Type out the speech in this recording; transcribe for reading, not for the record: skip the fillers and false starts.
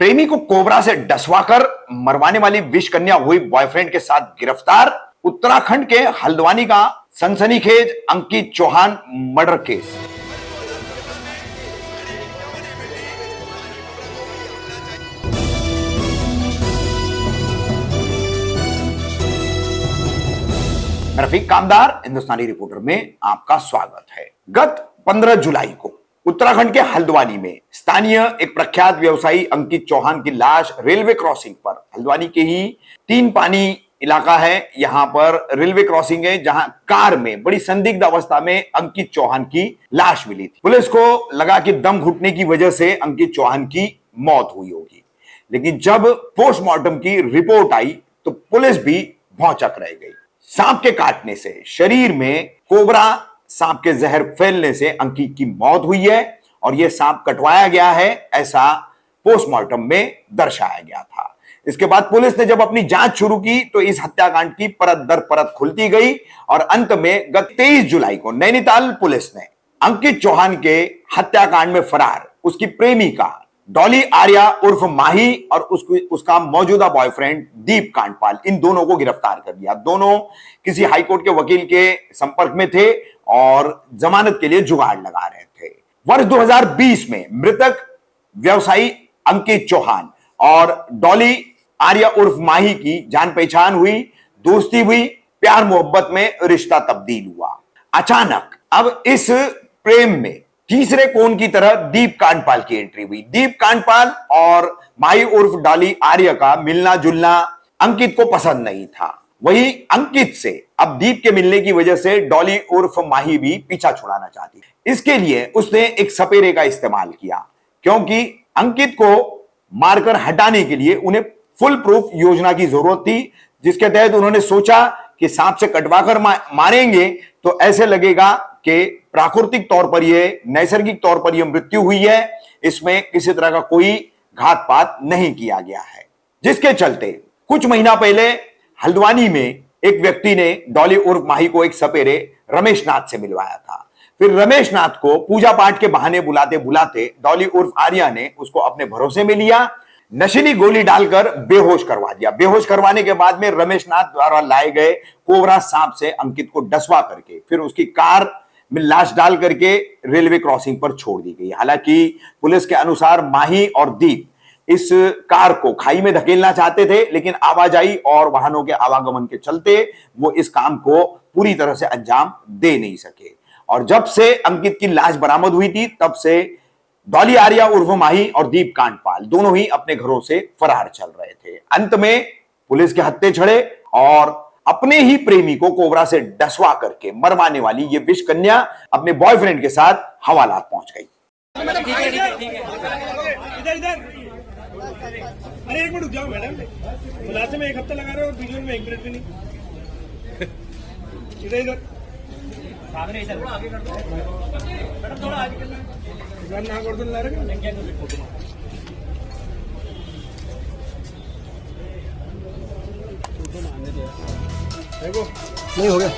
प्रेमी को कोबरा से डसवाकर मरवाने वाली विष कन्या हुई बॉयफ्रेंड के साथ गिरफ्तार। उत्तराखंड के हल्द्वानी का सनसनीखेज अंकित चौहान मर्डर केस। मैं रफीक कामदार हिंदुस्तानी रिपोर्टर में आपका स्वागत है। गत 15 जुलाई को उत्तराखंड के हल्द्वानी में स्थानीय एक प्रख्यात व्यवसायी अंकित चौहान की लाश रेलवे क्रॉसिंग पर, हल्द्वानी के ही 3 पानी इलाका है, यहां पर रेलवे क्रॉसिंग है, जहां कार में बड़ी संदिग्ध अवस्था में अंकित चौहान की लाश मिली थी। पुलिस को लगा कि दम घुटने की वजह से अंकित चौहान की मौत हुई होगी, लेकिन जब पोस्टमार्टम की रिपोर्ट आई तो पुलिस भी भौंचक रह गई। सांप के काटने से, शरीर में कोबरा सांप के जहर फैलने से अंकित की मौत हुई है और यह सांप कटवाया गया है, ऐसा पोस्टमार्टम में दर्शाया गया था। इसके बाद पुलिस ने जब अपनी जांच शुरू की तो इस हत्याकांड की परत दर परत खुलती गई और अंत में गत 23 जुलाई को नैनीताल पुलिस ने अंकित चौहान के हत्याकांड में फरार उसकी प्रेमिका डॉली आर्या उर्फ माही और उसका मौजूदा बॉयफ्रेंड दीप कांडपाल, इन दोनों को गिरफ्तार कर लिया। दोनों किसी हाईकोर्ट के वकील के संपर्क में थे और जमानत के लिए जुगाड़ लगा रहे थे। वर्ष 2020 में मृतक व्यवसायी अंकित चौहान और डॉली आर्या उर्फ माही की जान पहचान हुई, दोस्ती हुई, प्यार मोहब्बत में रिश्ता तब्दील हुआ। अचानक अब इस प्रेम में तीसरे कौन की तरह दीप कांडपाल की एंट्री हुई। दीप कांडपाल और माही उर्फ डॉली आर्य का मिलना जुलना अंकित को पसंद नहीं था। वही अंकित से अब दीप के मिलने की वजह से डॉली उर्फ माही भी पीछा छुड़ाना चाहती। इसके लिए उसने एक सपेरे का इस्तेमाल किया, क्योंकि अंकित को मारकर हटाने के लिए उन्हें फुल प्रूफ योजना की जरूरत थी, जिसके तहत उन्होंने सोचा कि सांप से कटवाकर मारेंगे तो ऐसे लगेगा कि प्राकृतिक तौर पर यह, नैसर्गिक तौर पर यह मृत्यु हुई है, इसमें किसी तरह का कोई घात पात नहीं किया गया है। जिसके चलते कुछ महीना पहले हल्द्वानी में एक व्यक्ति ने डॉली उर्फ माही को एक सपेरे रमेश नाथ से मिलवाया था। फिर रमेश नाथ को पूजा पाठ के बहाने बुलाते बुलाते डॉली उर्फ आर्या ने उसको अपने भरोसे में लिया, नशीली गोली डालकर बेहोश करवा दिया। बेहोश करवाने के बाद में रमेश नाथ द्वारा लाए गए कोबरा सांप से अंकित को डसवा करके फिर उसकी कार में लाश डाल करके रेलवे क्रॉसिंग पर छोड़ दी गई। हालांकि पुलिस के अनुसार माही और दीप इस कार को खाई में धकेलना चाहते थे, लेकिन आवाजाही और वाहनों के आवागमन के चलते वो इस काम को पूरी तरह से अंजाम दे नहीं सके। और जब से अंकित की लाश बरामद हुई थी तब से डॉली आर्या उर्फ माही और दीप कांडपाल दोनों ही अपने घरों से फरार चल रहे थे। अंत में पुलिस के हत्थे चढ़े और अपने ही प्रेमी को कोबरा से डसवा करके मरवाने वाली ये विष कन्या अपने बॉयफ्रेंड के साथ हवालात पहुंच गई। अरे एक मिनट रुक जाओ मैडम, मुलाजिम में 1 हफ्ता लगा रहे हो और वीडियो में 1 मिनट भी नहीं। इधर इधर सामने, इधर थोड़ा आगे कर दो मैडम, थोड़ा आगे करना। ना कर दो, ला रहे देखो नहीं हो गया।